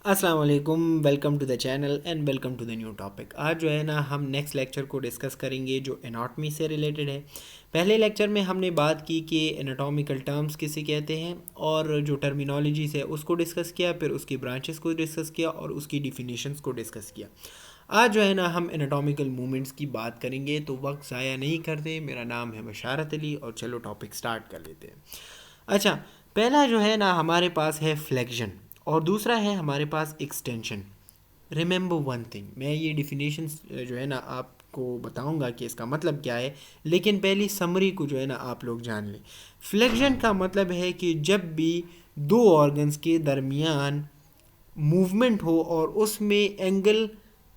अस्सलाम वालेकुम, welcome to the channel and welcome to the new topic. आज जो है ना हम नेक्स्ट लेक्चर को डिस्कस करेंगे जो एनाटॉमी से रिलेटेड है। पहले लेक्चर में हमने बात की कि एनाटॉमिकल टर्म्स किसे कहते हैं और जो टर्मिनोलॉजीज है उसको डिस्कस किया, फिर उसकी ब्रांचेस को डिस्कस किया और उसकी डिफिनीशंस को डिस्कस किया। आज जो है ना हम एनाटॉमिकल मूवमेंट्स की बात करेंगे, तो वक्त ज़ाया नहीं करते। मेरा नाम है बशारत अली और चलो टॉपिक स्टार्ट कर लेते हैं। अच्छा, पहला जो है ना हमारे पास है फ्लेक्शन और दूसरा है हमारे पास एक्सटेंशन। रिमेंबर वन थिंग, मैं ये डिफिनेशन जो है ना आपको बताऊंगा कि इसका मतलब क्या है, लेकिन पहली समरी को जो है ना आप लोग जान लें। फ्लेक्शन का मतलब है कि जब भी दो ऑर्गन्स के दरमियान मूवमेंट हो और उसमें एंगल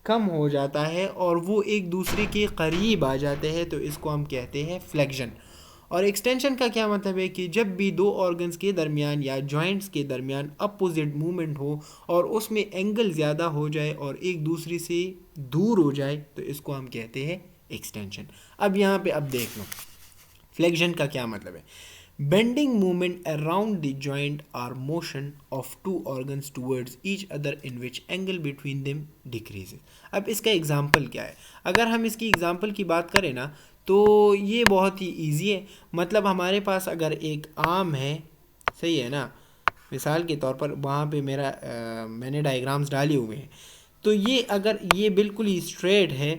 कम हो जाता है और वो एक दूसरे के करीब आ जाते हैं, तो इसको हम कहते हैं फ्लेक्शन। और एक्सटेंशन का क्या मतलब है कि जब भी दो ऑर्गन्स के दरमियान या जॉइंट्स के दरमियान अपोजिट मूवमेंट हो और उसमें एंगल ज़्यादा हो जाए और एक दूसरे से दूर हो जाए, तो इसको हम कहते हैं एक्सटेंशन। अब यहाँ पे अब देख लो फ्लेक्शन का क्या मतलब है। Bending movement around the joint or motion of two organs towards each other in which angle between them decreases. अब इसका एग्जांपल क्या है? अगर हम इसकी एग्जांपल की बात करें ना, तो ये बहुत ही इजी है। मतलब हमारे पास अगर एक आर्म है, सही है ना, मिसाल के तौर पर वहाँ पे मैंने डायग्राम्स डाले हुए हैं, तो ये अगर ये बिल्कुल ही स्ट्रेट है,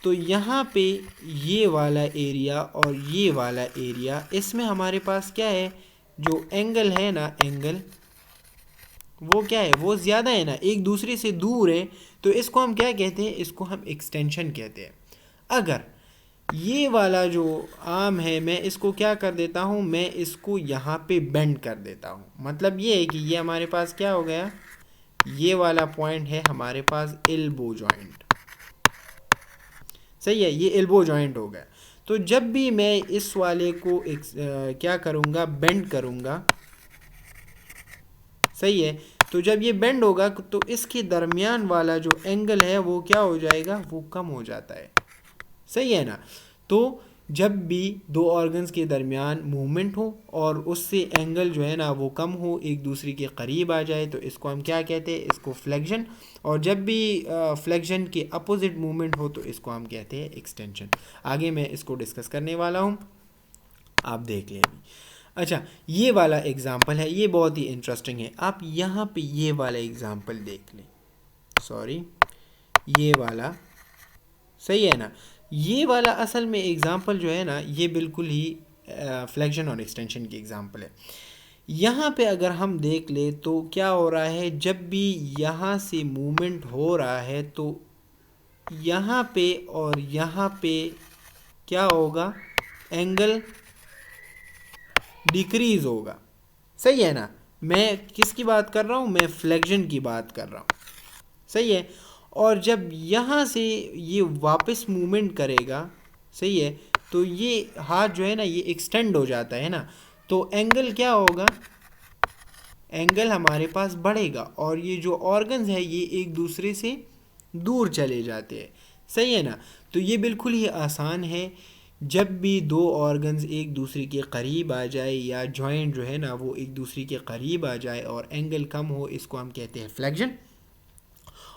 तो यहाँ पे ये वाला एरिया और ये वाला एरिया, इसमें हमारे पास क्या है, जो एंगल है ना, एंगल वो क्या है, वो ज़्यादा है ना, एक दूसरे से दूर है, तो इसको हम क्या कहते हैं, इसको हम एक्सटेंशन कहते हैं। अगर ये वाला जो आर्म है, मैं इसको क्या कर देता हूँ, मैं इसको यहाँ पे बेंड कर देता हूँ, मतलब ये है कि ये हमारे पास क्या हो गया, ये वाला पॉइंट है हमारे पास एल्बो जॉइंट, सही है, ये एल्बो जॉइंट हो गया। तो जब भी मैं इस वाले को क्या करूँगा, बेंड करूँगा, सही है, तो जब ये बेंड होगा तो इसके दरमियान वाला जो एंगल है वो क्या हो जाएगा, वो कम हो जाता है, सही है ना। तो जब भी दो ऑर्गन्स के दरमियान मूवमेंट हो और उससे एंगल जो है ना वो कम हो, एक दूसरे के करीब आ जाए, तो इसको हम क्या कहते हैं, इसको फ्लेक्शन। और जब भी फ्लेक्शन के अपोजिट मूवमेंट हो, तो इसको हम कहते हैं एक्सटेंशन। आगे मैं इसको डिस्कस करने वाला हूँ, आप देख लें अभी। अच्छा, ये वाला एग्जाम्पल है, ये बहुत ही इंटरेस्टिंग है। आप यहाँ पे ये वाला एग्जाम्पल देख लें, सॉरी, ये वाला, सही है ना। ये वाला असल में एग्जाम्पल जो है ना, ये बिल्कुल ही फ्लेक्शन और एक्सटेंशन की एग्जाम्पल है। यहाँ पे अगर हम देख ले तो क्या हो रहा है, जब भी यहाँ से मूवमेंट हो रहा है, तो यहाँ पे और यहाँ पे क्या होगा, एंगल डिक्रीज होगा, सही है ना। मैं किसकी बात कर रहा हूँ, मैं फ्लेक्शन की बात कर रहा हूँ, सही है। और जब यहाँ से ये वापस मूवमेंट करेगा, सही है, तो ये हाथ जो है ना ये एक्सटेंड हो जाता है ना, तो एंगल क्या होगा, एंगल हमारे पास बढ़ेगा और ये जो ऑर्गन्स है ये एक दूसरे से दूर चले जाते हैं, सही है ना। तो ये बिल्कुल ही आसान है, जब भी दो ऑर्गन्स एक दूसरे के करीब आ जाए या जॉइंट जो है ना वो एक दूसरे के करीब आ जाए और एंगल कम हो, इसको हम कहते हैं फ्लेक्शन।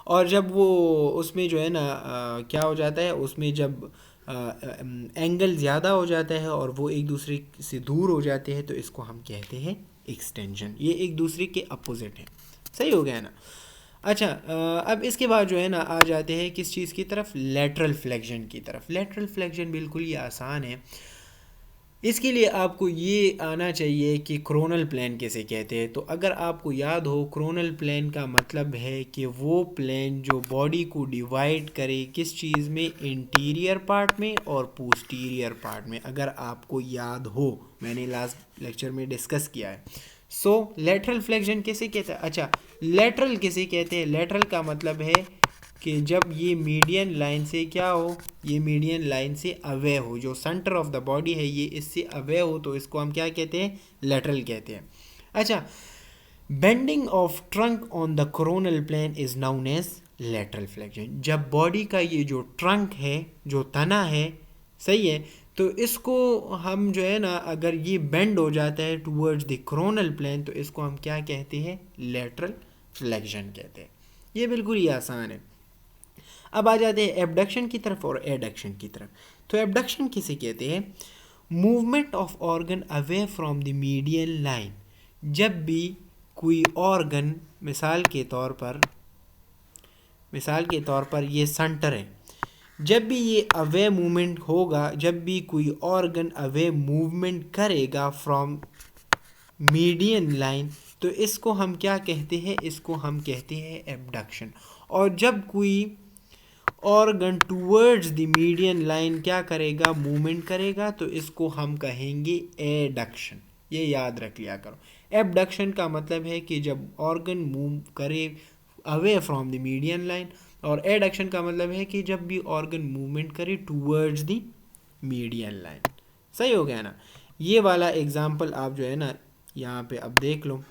और जब वो उसमें जो है ना क्या हो जाता है, उसमें जब एंगल ज़्यादा हो जाता है और वो एक दूसरे से दूर हो जाते हैं, तो इसको हम कहते हैं एक्सटेंशन। ये एक दूसरे के अपोजिट हैं, सही हो गया ना। अच्छा, अब इसके बाद जो है ना आ जाते हैं किस चीज़ की तरफ, लेटरल फ्लेक्शन की तरफ। लेटरल फ्लेक्शन बिल्कुल ही आसान है। इसके लिए आपको ये आना चाहिए कि क्रोनल प्लेन किसे कहते हैं। तो अगर आपको याद हो, क्रोनल प्लेन का मतलब है कि वो प्लेन जो बॉडी को डिवाइड करे किस चीज़ में, इंटीरियर पार्ट में और पोस्टीरियर पार्ट में, अगर आपको याद हो, मैंने लास्ट लेक्चर में डिस्कस किया है। सो लेटरल फ्लेक्शन किसे कहते हैं? अच्छा, लेटरल किसे कहते हैं, लेटरल का मतलब है कि जब ये मीडियन लाइन से क्या हो, ये मीडियन लाइन से अवे हो, जो सेंटर ऑफ द बॉडी है ये इससे अवे हो, तो इसको हम क्या कहते हैं, लेटरल कहते हैं। अच्छा, bending of trunk on the coronal plane is known as lateral flexion. जब बॉडी का ये जो ट्रंक है, जो तना है, सही है, तो इसको हम जो है ना, अगर ये बेंड हो जाता है टूवर्ड्स द कोरोनल प्लेन, तो इसको हम क्या कहते हैं, लेटरल फ्लेक्शन कहते हैं। ये बिल्कुल ही आसान है। अब आ जाते हैं एबडक्शन की तरफ और एडक्शन की तरफ। तो एबडक्शन किसे कहते हैं? Movement of organ away from the median line. जब भी कोई ऑर्गन, मिसाल के तौर पर ये सेंटर है, जब भी ये अवे मूवमेंट होगा, जब भी कोई ऑर्गन अवे मूवमेंट करेगा फ्रॉम मीडियन लाइन, तो इसको हम क्या कहते हैं? इसको हम कहते हैं एबडक्शन। और जब कोई organ towards the median line क्या करेगा? मूवमेंट करेगा, तो इसको हम कहेंगे एडक्शन। ये याद रख लिया करो। एबडक्शन का मतलब है कि जब ऑर्गन मूव करे away from the median line, और एडक्शन का मतलब है कि जब भी ऑर्गन मूवमेंट करे टूवर्ड्स द मीडियन लाइन। सही हो गया ना? ये वाला एग्जाम्पल आप जो है ना यहाँ पे अब देख लो।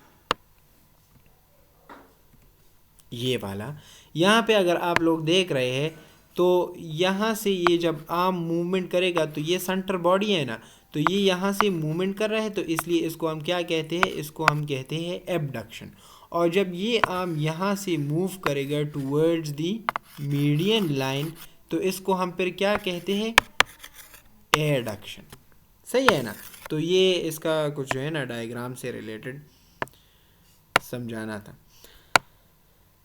ये वाला यहाँ पे अगर आप लोग देख रहे हैं, तो यहाँ से ये जब आर्म मूवमेंट करेगा, तो ये सेंटर बॉडी है ना, तो ये यहाँ से मूवमेंट कर रहा है, तो इसलिए इसको हम क्या कहते हैं? इसको हम कहते हैं एबडक्शन। और जब ये आर्म यहाँ से मूव करेगा टूवर्ड्स द मीडियन लाइन, तो इसको हम फिर क्या कहते हैं? एडक्शन। सही है ना? तो ये इसका कुछ जो है ना डायग्राम से रिलेटेड समझाना था।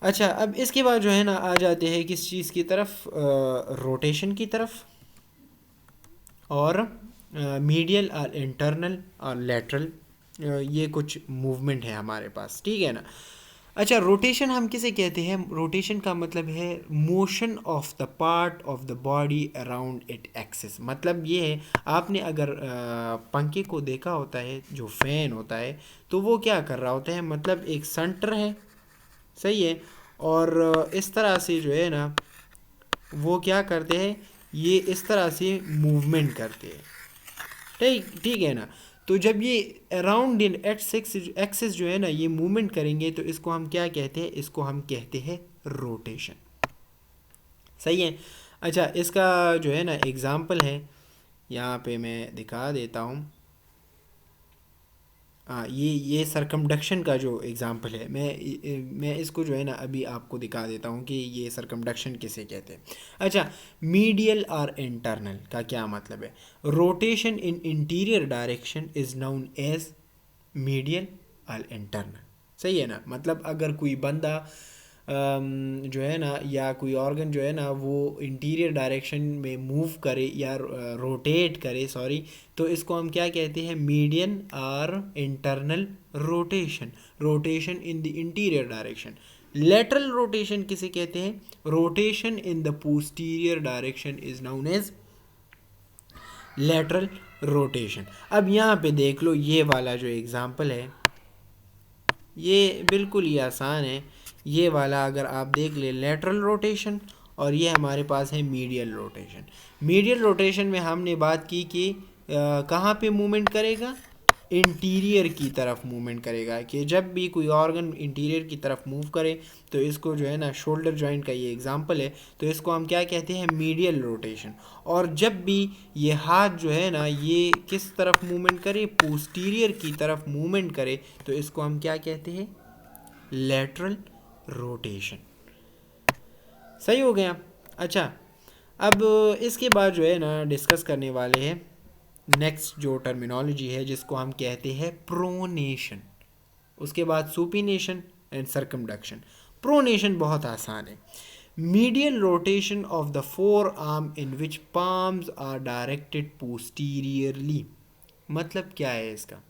अच्छा, अब इसके बाद जो है ना आ जाते हैं किस चीज़ की तरफ? रोटेशन की तरफ, और मीडियल और इंटरनल और लेटरल, ये कुछ मूवमेंट है हमारे पास, ठीक है ना? अच्छा, रोटेशन हम किसे कहते हैं? रोटेशन का मतलब है motion of the part of the body around it axis. मतलब ये है, आपने अगर पंखे को देखा होता है, जो फैन होता है, तो वो क्या कर रहा होता है? मतलब एक सेंटर है, सही है, और इस तरह से जो है ना वो क्या करते हैं? ये इस तरह से मूवमेंट करते हैं, ठीक ठीक है ना? तो जब ये अराउंड इन एक्सिस जो है ना ये मूवमेंट करेंगे, तो इसको हम क्या कहते हैं? इसको हम कहते हैं रोटेशन। सही है। अच्छा, इसका जो है ना एग्जाम्पल है, यहाँ पे मैं दिखा देता हूँ। हाँ, ये सरकमडक्शन का जो एग्ज़ाम्पल है, मैं इसको जो है ना अभी आपको दिखा देता हूँ कि ये सरकमडक्शन किसे कहते हैं। अच्छा, मीडियल और इंटरनल का क्या मतलब है? Rotation in interior direction is known as medial और इंटरनल। सही है ना? मतलब अगर कोई बंदा जो है ना, या कोई ऑर्गन जो है ना वो इंटीरियर डायरेक्शन में मूव करे या रोटेट करे, सॉरी, तो इसको हम क्या कहते हैं? मीडियन और internal rotation. Rotation in the interior direction. Lateral rotation किसे कहते हैं? Rotation in the posterior direction is known as lateral rotation. अब यहाँ पे देख लो, ये वाला जो एग्जांपल है ये बिल्कुल ही आसान है। ये वाला अगर आप देख ले, लेटरल रोटेशन, और ये हमारे पास है मीडियल रोटेशन। मीडियल रोटेशन में हमने बात की कि कहाँ पे मूवमेंट करेगा? इंटीरियर की तरफ मूवमेंट करेगा, कि जब भी कोई ऑर्गन इंटीरियर की तरफ मूव करे, तो इसको जो है ना शोल्डर जॉइंट का ये एग्जांपल है, तो इसको हम क्या कहते हैं? Medial rotation. और जब भी ये हाथ जो है ना ये किस तरफ मूवमेंट करे? पोस्टीरियर की तरफ मूवमेंट करे, तो इसको हम क्या कहते हैं? Lateral rotation. सही हो गया। अच्छा, अब इसके बाद जो है ना डिस्कस करने वाले हैं नेक्स्ट जो टर्मिनोलॉजी है, जिसको हम कहते हैं प्रोनेशन। उसके बाद सुपिनेशन एंड सर्कमडक्शन। प्रोनेशन बहुत आसान है। Medial rotation of the forearm in which palms are directed posteriorly. मतलब क्या है इसका?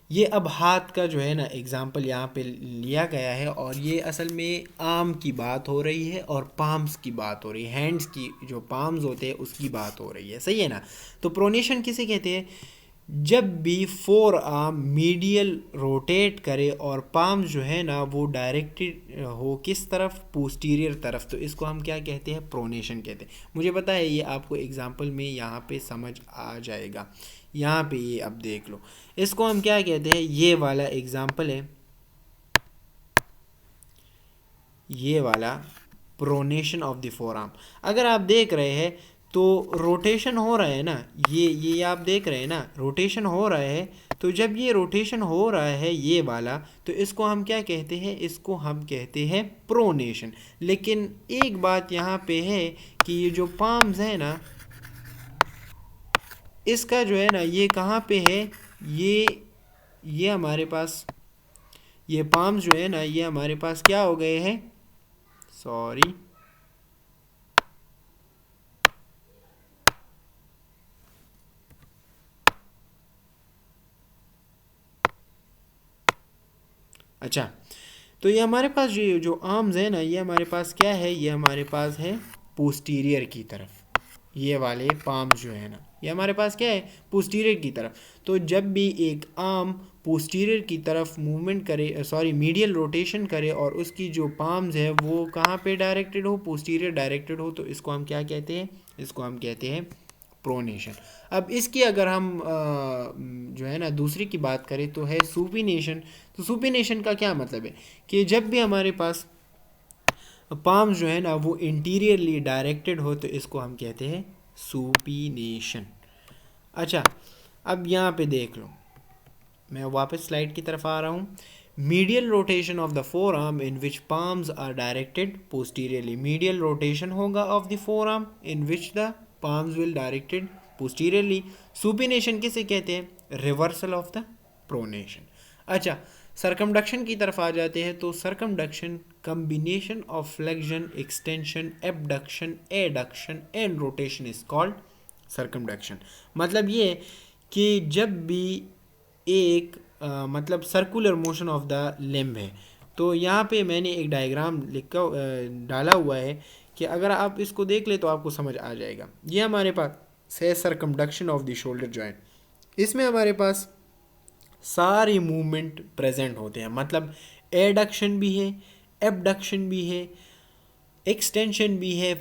ये अब हाथ का जो है ना एग्जाम्पल यहाँ पे लिया गया है, और ये असल में आर्म की बात हो रही है और पाम्स की बात हो रही है, हैंड्स की जो पाम्स होते हैं उसकी बात हो रही है। सही है ना? तो प्रोनेशन किसे कहते हैं? जब भी फोर आर्म मीडियल रोटेट करे और पाम्स जो है ना वो डायरेक्टेड हो किस तरफ? पोस्टीरियर तरफ, तो इसको हम क्या कहते हैं? प्रोनेशन कहते हैं। मुझे पता है ये आपको एग्जाम्पल में यहाँ पे समझ आ जाएगा। यहाँ पे ये अब देख लो, इसको हम क्या कहते हैं? ये वाला एग्जाम्पल है, ये वाला pronation of the four arm. अगर आप देख रहे हैं तो रोटेशन हो रहा है ना, ये आप देख रहे हैं ना, रोटेशन हो रहा है। तो जब ये रोटेशन हो रहा है ये वाला, तो इसको हम क्या कहते हैं, इसको हम कहते हैं प्रोनेशन। लेकिन एक बात यहाँ पे है कि ये जो पाम्स है ना, इसका जो है ना ये कहाँ पे है, ये हमारे पास, ये पाम्स जो है ना ये हमारे पास क्या हो गए हैं, सॉरी, अच्छा, तो ये हमारे पास जो आर्म्स है ना, ये हमारे पास क्या है, ये हमारे पास है पोस्टीरियर की तरफ। ये वाले पाम्स जो है ना ये हमारे पास क्या है, पोस्टीरियर की तरफ। तो जब भी एक आर्म पोस्टीरियर की तरफ मूवमेंट करे, सॉरी मीडियल रोटेशन करे, और उसकी जो पाम्स है वो कहाँ पे डायरेक्टेड हो, पोस्टीरियर डायरेक्टेड हो, तो इसको हम क्या कहते हैं, इसको हम कहते हैं प्रोनेशन। अब इसकी अगर हम जो है ना दूसरी की बात करें तो है सुपिनेशन। तो सुपिनेशन का क्या मतलब है कि जब भी हमारे पास पाम्स जो है ना वो इंटीरियरली डायरेक्टेड हो, तो इसको हम कहते हैं सुपिनेशन। अच्छा, अब यहाँ पे देख लो, मैं वापस स्लाइड की तरफ आ रहा हूँ। Medial rotation of the forearm in which palms are directed posteriorly. Medial rotation होगा of the forearm in which the palms will directed posteriorly. Supination किसे कहते हैं, रिवर्सल ऑफ द प्रोनेशन। अच्छा, सरकमडक्शन की तरफ आ जाते हैं। तो circumduction combination of flexion, extension, abduction, adduction and rotation is called circumduction. मतलब ये कि जब भी एक मतलब circular motion of the limb है, तो यहाँ पे मैंने एक डायग्राम लिखा डाला हुआ है कि अगर आप इसको देख ले तो आपको समझ आ जाएगा। ये हमारे पास है circumduction of the shoulder joint. इसमें हमारे पास सारे मूवमेंट प्रेजेंट होते हैं, मतलब एडक्शन भी है, एबडक्शन भी है, एक्सटेंशन भी है,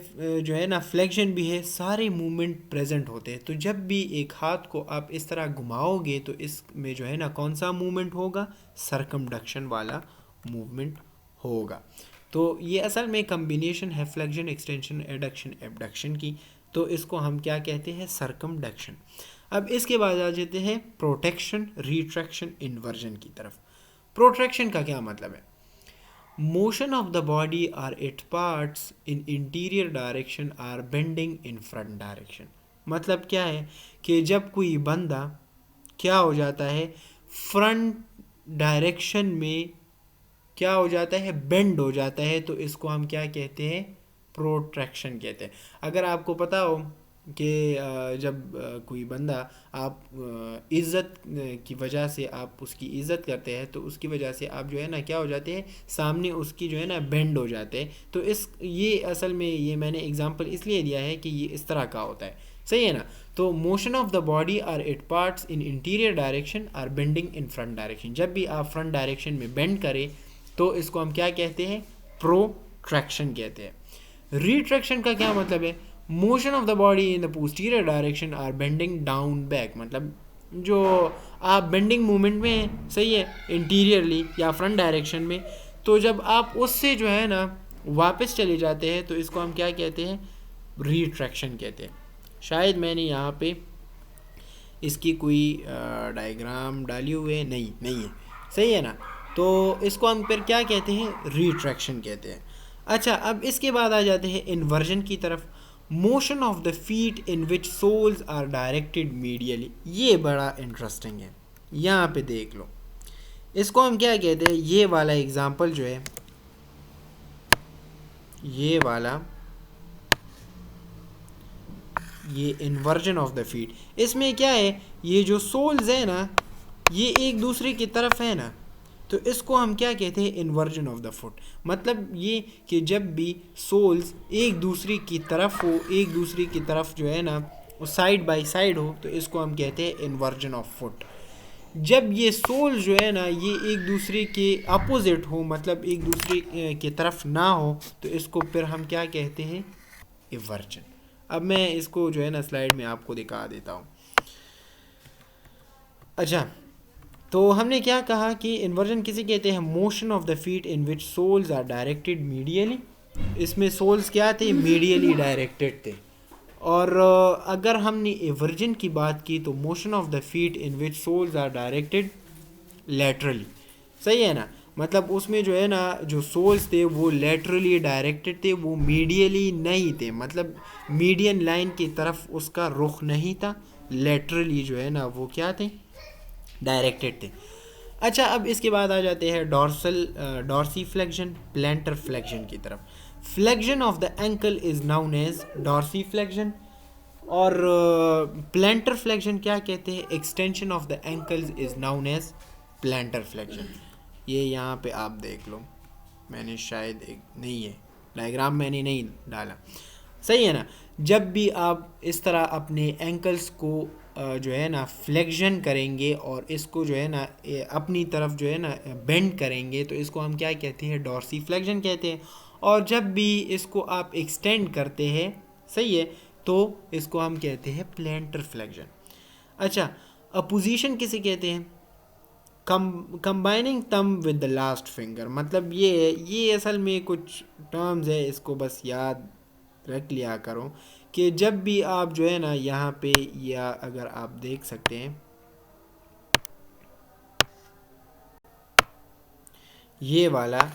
जो है ना फ्लेक्शन भी है, सारे मूवमेंट प्रेजेंट होते हैं। तो जब भी एक हाथ को आप इस तरह घुमाओगे तो इसमें जो है ना कौन सा मूवमेंट होगा, सरकमडक्शन वाला मूवमेंट होगा। तो ये असल में कम्बिनेशन है फ्लेक्शन, एक्सटेंशन, एडक्शन, एबडक्शन की। तो इसको हम क्या कहते हैं, सरकमडक्शन। अब इसके बाद आ जाते हैं प्रोटेक्शन, रिट्रैक्शन, इन्वर्जन की तरफ। प्रोट्रैक्शन का क्या मतलब है, motion of the body or its parts in interior direction or bending in front direction. मतलब क्या है कि जब कोई बंदा क्या हो जाता है, फ्रंट डायरेक्शन में क्या हो जाता है, बेंड हो जाता है, तो इसको हम क्या कहते हैं, प्रोट्रैक्शन कहते हैं। अगर आपको पता हो कि जब कोई बंदा आप इज़्ज़त की वजह से आप उसकी इज़्ज़त करते हैं, तो उसकी वजह से आप जो है ना क्या हो जाते हैं, सामने उसकी जो है ना बेंड हो जाते हैं। तो ये असल में ये मैंने एग्जांपल इसलिए दिया है कि ये इस तरह का होता है, सही है ना। तो motion of the body or it parts in interior direction or bending in front direction. जब भी आप फ्रंट डायरेक्शन में बेंड करें तो इसको हम क्या कहते हैं, प्रोट्रैक्शन कहते हैं। रिट्रैक्शन का क्या मतलब है, motion of the body in the posterior direction or bending down back. मतलब जो आप बेंडिंग मूवमेंट में हैं, सही है, इंटीरियरली या फ्रंट डायरेक्शन में, तो जब आप उससे जो है ना वापस चले जाते हैं तो इसको हम क्या कहते हैं, रिट्रैक्शन कहते हैं। शायद मैंने यहाँ पे इसकी कोई डायग्राम डाली हुई है, नहीं है, सही है ना। तो इसको हम फिर क्या कहते हैं, रिट्रैक्शन कहते हैं। अच्छा, अब इसके बाद आ जाते हैं इन्वर्जन की तरफ। Motion of the feet in which soles are directed medially. ये बड़ा इंटरेस्टिंग है, यहाँ पे देख लो, इसको हम क्या कहते हैं, ये वाला एग्जांपल जो है, ये वाला, ये इन्वर्जन ऑफ द फीट, इसमें क्या है, ये जो सोल्स है ना ये एक दूसरे की तरफ है ना, तो इसको हम क्या कहते हैं, इन्वर्जन ऑफ द फुट। मतलब ये कि जब भी सोल्स एक दूसरे की तरफ हो, एक दूसरे की तरफ जो है ना वो साइड बाय साइड हो, तो इसको हम कहते हैं इन्वर्जन ऑफ फुट। जब ये सोल जो है ना ये एक दूसरे के अपोजिट हो, मतलब एक दूसरे की तरफ ना हो, तो इसको फिर हम क्या कहते हैं, इवर्जन। अब मैं इसको जो है ना स्लाइड में आपको दिखा देता हूँ। अच्छा, तो हमने क्या कहा कि इन्वर्जन किसे कहते हैं, motion of the feet in which soles are directed medially. इसमें सोल्स क्या थे, मीडियली डायरेक्टेड थे, और अगर हमने एवर्जन की बात की तो motion of the feet in which soles are directed laterally, सही है ना। मतलब उसमें जो है ना जो सोल्स थे वो लेटरली डायरेक्टेड थे, वो मीडियली नहीं थे, मतलब मीडियन लाइन की तरफ उसका रुख नहीं था, लेटरली जो है ना वो क्या थे, डायरेक्टेड थे। अच्छा, अब इसके बाद आ जाते हैं डॉर्सी फ्लेक्शन, प्लेंटर फ्लेक्शन की तरफ। Flexion of the ankle is known as dorsiflexion, और प्लेंटर फ्लेक्शन क्या कहते हैं, extension of the ankles is known as plantar flexion. ये यहाँ पे आप देख लो, मैंने शायद एक नहीं है डायग्राम मैंने नहीं डाला, सही है ना। जब भी आप इस तरह अपने एंकल्स को जो है ना फ्लेक्शन करेंगे और इसको जो है ना अपनी तरफ जो है ना बेंड करेंगे, तो इसको हम क्या कहते हैं, डॉर्सी फ्लेक्शन कहते हैं। और जब भी इसको आप एक्सटेंड करते हैं, सही है, तो इसको हम कहते हैं प्लेंटर फ्लेक्शन। अच्छा, अपोजिशन किसे कहते हैं, combining thumb with the last finger, मतलब ये असल में कुछ टर्म्स है, इसको बस याद रख लिया करो कि जब भी आप जो है ना यहाँ पे, या अगर आप देख सकते हैं ये वाला,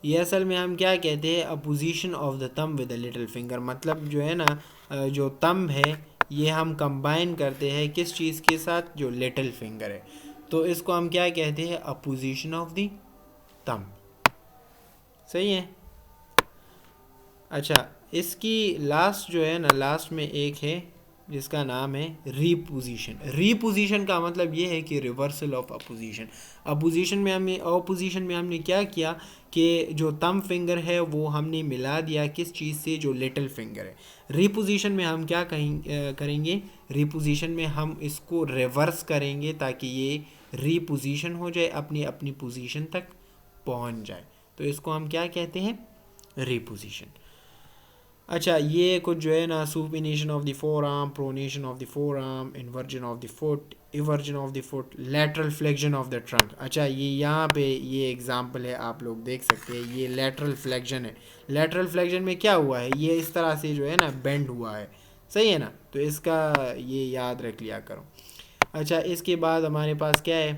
ये असल में हम क्या कहते हैं, opposition of the thumb with the little finger, मतलब जो है ना जो थंब है ये हम कंबाइन करते हैं किस चीज़ के साथ, जो लिटिल फिंगर है, तो इसको हम क्या कहते हैं, अपोजिशन ऑफ द थंब, सही है। अच्छा, इसकी लास्ट जो है ना, लास्ट में एक है जिसका नाम है रीपोजिशन। रीपोजिशन का मतलब ये है कि रिवर्सल ऑफ अपोजिशन। अपोजिशन में हमने क्या किया कि जो थंब फिंगर है वो हमने मिला दिया किस चीज़ से, जो लिटिल फिंगर है। रीपोजिशन में हम क्या करेंगे, रीपोजिशन में हम इसको रिवर्स करेंगे ताकि ये रीपोजिशन हो जाए, अपनी अपनी पोजीशन तक पहुंच जाए, तो इसको हम क्या कहते हैं, रीपोजिशन। अच्छा, ये कुछ जो है ना, supination of the four arm, pronation of the four arm, inversion of the foot, eversion of the foot, lateral flexion of the trunk. अच्छा, ये यहाँ पे ये एग्जांपल है, आप लोग देख सकते हैं, ये लेटरल फ्लेक्शन है। लेटरल फ्लेक्शन में क्या हुआ है, ये इस तरह से जो है ना बेंड हुआ है, सही है ना, तो इसका ये याद रख लिया करो। अच्छा, इसके बाद हमारे पास क्या है,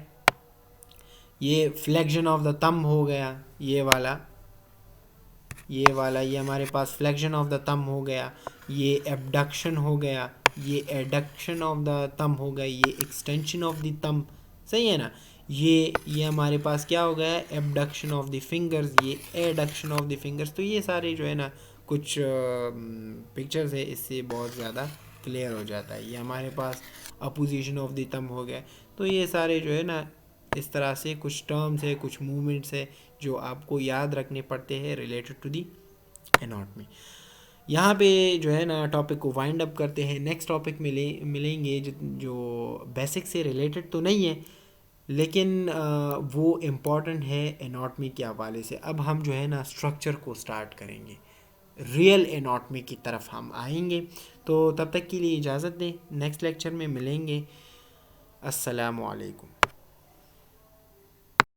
ये फ्लेक्शन ऑफ द थंब हो गया, ये वाला ये हमारे पास फ्लेक्शन ऑफ द थंब हो गया, ये एबडक्शन हो गया, ये एडक्शन ऑफ द थंब हो गया, ये एक्सटेंशन ऑफ द थंब, सही है ना। ये हमारे पास क्या हो गया, एबडक्शन ऑफ द फिंगर्स, ये एडक्शन ऑफ द फिंगर्स। तो ये सारे जो है ना कुछ पिक्चर्स है, इससे बहुत ज़्यादा क्लियर हो जाता है। ये हमारे पास अपोजिशन ऑफ द थंब हो गया। तो ये सारे जो है ना इस तरह से कुछ टर्म्स है, कुछ मूवमेंट्स है जो आपको याद रखने पड़ते हैं रिलेटेड टू दी एनाटॉमी। यहाँ पे जो है ना टॉपिक को वाइंड अप करते हैं। नेक्स्ट टॉपिक मिलेंगे जो बेसिक से रिलेटेड तो नहीं है, लेकिन वो इम्पॉर्टेंट है एनाटॉमी के हवाले से। अब हम जो है ना स्ट्रक्चर को स्टार्ट करेंगे, रियल एनाटॉमी की तरफ हम आएंगे। तो तब तक के लिए इजाज़त दें, नेक्स्ट लेक्चर में मिलेंगे। अस्सलामु अलैकुम।